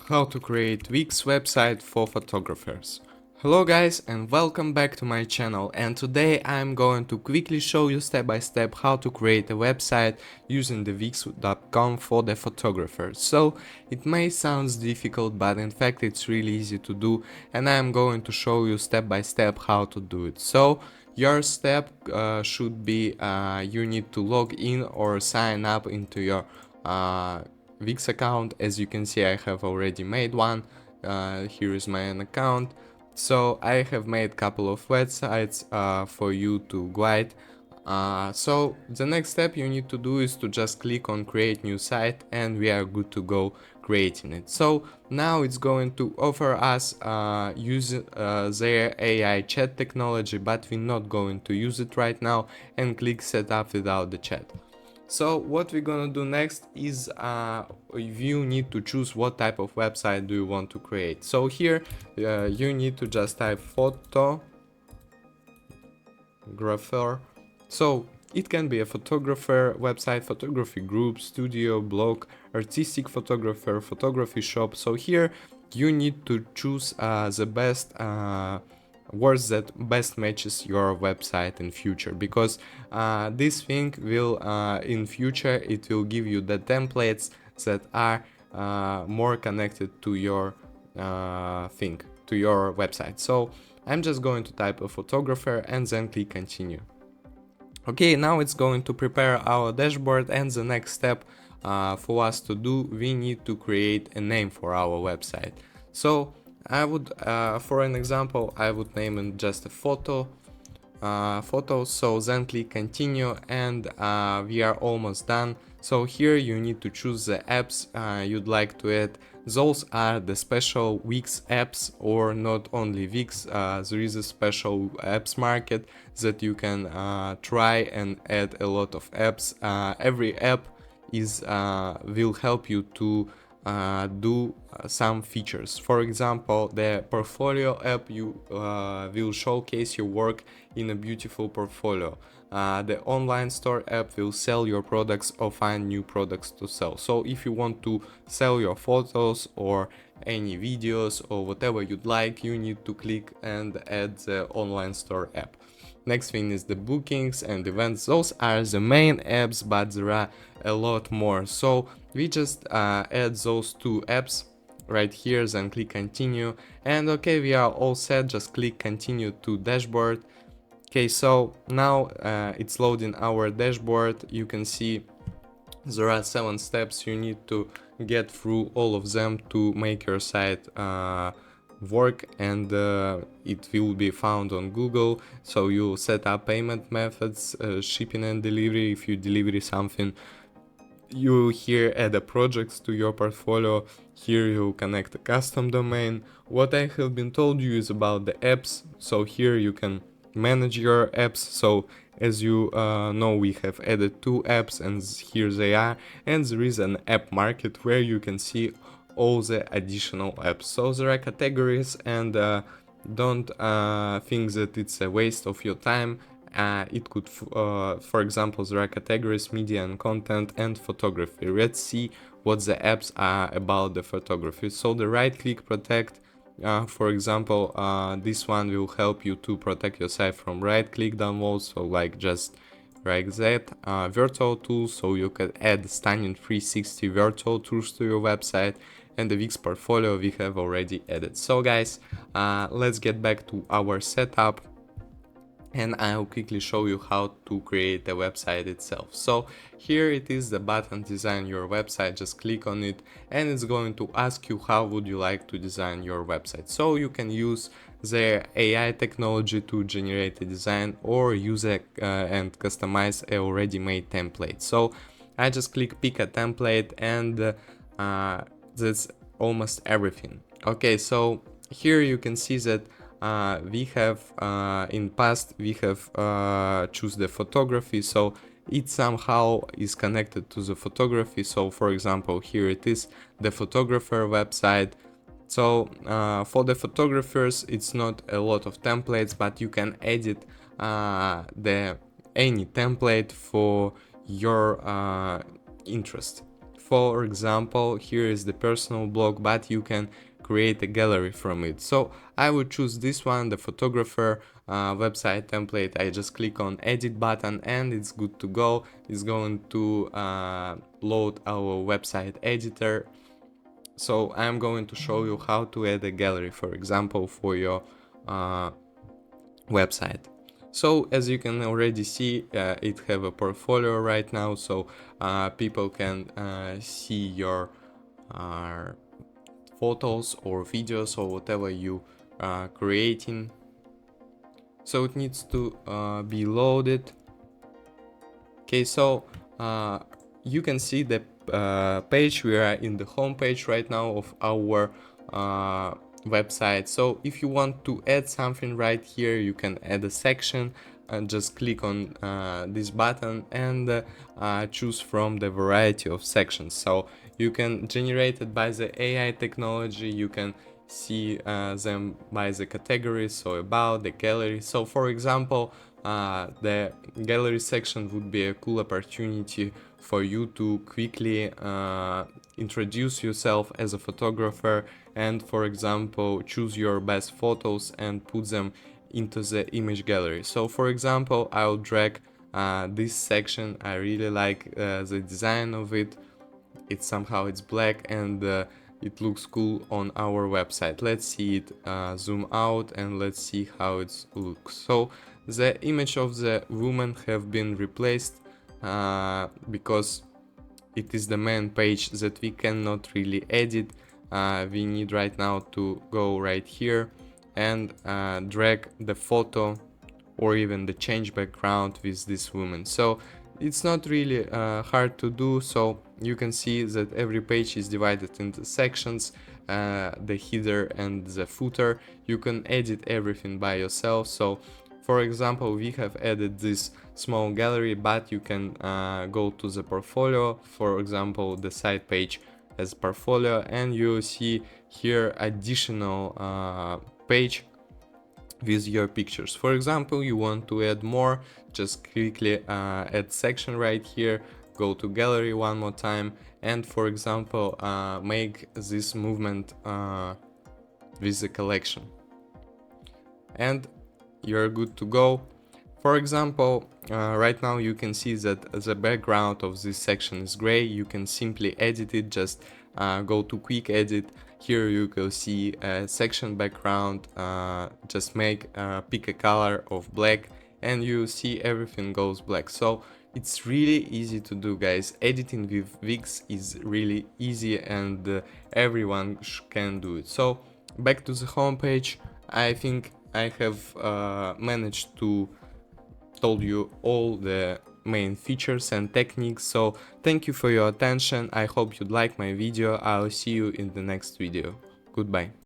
How to create Wix website for photographers. Hello guys and welcome back to my channel, and today I'm going to quickly show you step by step how to create a website using the Wix.com for the photographers. So it may sound difficult, but in fact it's really easy to do, and I'm going to show you step by step how to do it. So your step should be you need to log in or sign up into your Wix account. As you can see, I have already made one. Here is my own account. So I have made a couple of websites for you to guide. So the next step you need to do is to just click on create new site, and we are good to go creating it. So now it's going to offer us use their AI chat technology, but we're not going to use it right now, and click setup without the chat. So what we're gonna do next is you need to choose what type of website do you want to create. So here you need to just type photographer. So it can be a photographer website, photography group, studio, blog, artistic photographer, photography shop. So here you need to choose the best words that best matches your website in future, because this thing will in future it will give you the templates that are more connected to your thing, to your website. So I'm just going to type a photographer and then click continue. Okay, now it's going to prepare our dashboard, and the next step for us to do, we need to create a name for our website. So I would, for an example, I would name it just a photo. So then click continue, and we are almost done. So here you need to choose the apps you'd like to add. Those are the special Wix apps, or not only Wix. There is a special apps market that you can try and add a lot of apps. Every app is will help you to do some features. For example, the portfolio app you will showcase your work in a beautiful portfolio. The online store app will sell your products or find new products to sell. So if you want to sell your photos or any videos or whatever you'd like, you need to click and add the online store app. Next thing is the bookings and events. Those are the main apps, but there are a lot more. So we just add those two apps right here, then click continue, and okay, we are all set. Just click continue to dashboard. Okay, so now it's loading our dashboard. You can see there are 7 steps you need to get through all of them to make your site work, and it will be found on Google. So you set up payment methods, shipping and delivery. If you deliver something, you here add a projects to your portfolio. Here you connect a custom domain. What I have been told you is about the apps. So here you can manage your apps. So as you know, we have added 2 apps, and here they are, and there is an app market where you can see all the additional apps. So there are categories, and don't think that it's a waste of your time. It could, for example, there are categories: media and content and photography. Let's see what the apps are about the photography. So the right click protect, for example, this one will help you to protect your site from right click downloads. So like just like that. Virtual tools, so you can add stunning 360 virtual tools to your website, and the Wix portfolio we have already added. So guys, let's get back to our setup, and I'll quickly show you how to create the website itself. So here it is, the button design your website. Just click on it, and it's going to ask you how would you like to design your website. So you can use their AI technology to generate a design, or use it and customize a already made template. So I just click pick a template, and that's almost everything. Okay, so here you can see that we have in past we have choose the photography, so it somehow is connected to the photography. So for example, here it is, the photographer website. So for the photographers it's not a lot of templates, but you can edit any template for your interest. for example, here is the personal blog, but you can create a gallery from it. So I would choose this one, the photographer website template. I just click on edit button and it's good to go. It's going to load our website editor. So I'm going to show you how to add a gallery, for example, for your website. So as you can already see, it have a portfolio right now, so people can see your photos or videos or whatever you are creating. So it needs to be loaded. Okay, so you can see the page. We are in the home page right now of our website. So if you want to add something right here, you can add a section and just click on this button and choose from the variety of sections. So you can generate it by the AI technology, you can see them by the categories, so about the gallery. So for example, the gallery section would be a cool opportunity for you to quickly introduce yourself as a photographer and, for example, choose your best photos and put them into the image gallery. So for example, I'll drag this section. I really like the design of it. It's black and it looks cool on our website. Let's see it zoom out and let's see how it looks. So the image of the woman have been replaced because it is the main page that we cannot really edit. We need right now to go right here and drag the photo or even the change background with this woman. So it's not really hard to do. So you can see that every page is divided into sections, the header and the footer. You can edit everything by yourself. So for example, we have added this small gallery, but you can go to the portfolio, for example, the site page as portfolio, and you see here additional page with your pictures. For example, you want to add more, just quickly add section right here, go to gallery one more time, and for example make this movement with the collection, and you're good to go. For example, right now you can see that the background of this section is gray. You can simply edit it, just go to quick edit. Here you can see a section background, just pick a color of black and you see everything goes black. So it's really easy to do, guys. Editing with Wix is really easy and everyone can do it. So back to the home page. I think I have managed to told you all the main features and techniques. So thank you for your attention. I hope you'd like my video. I'll see you in the next video. Goodbye.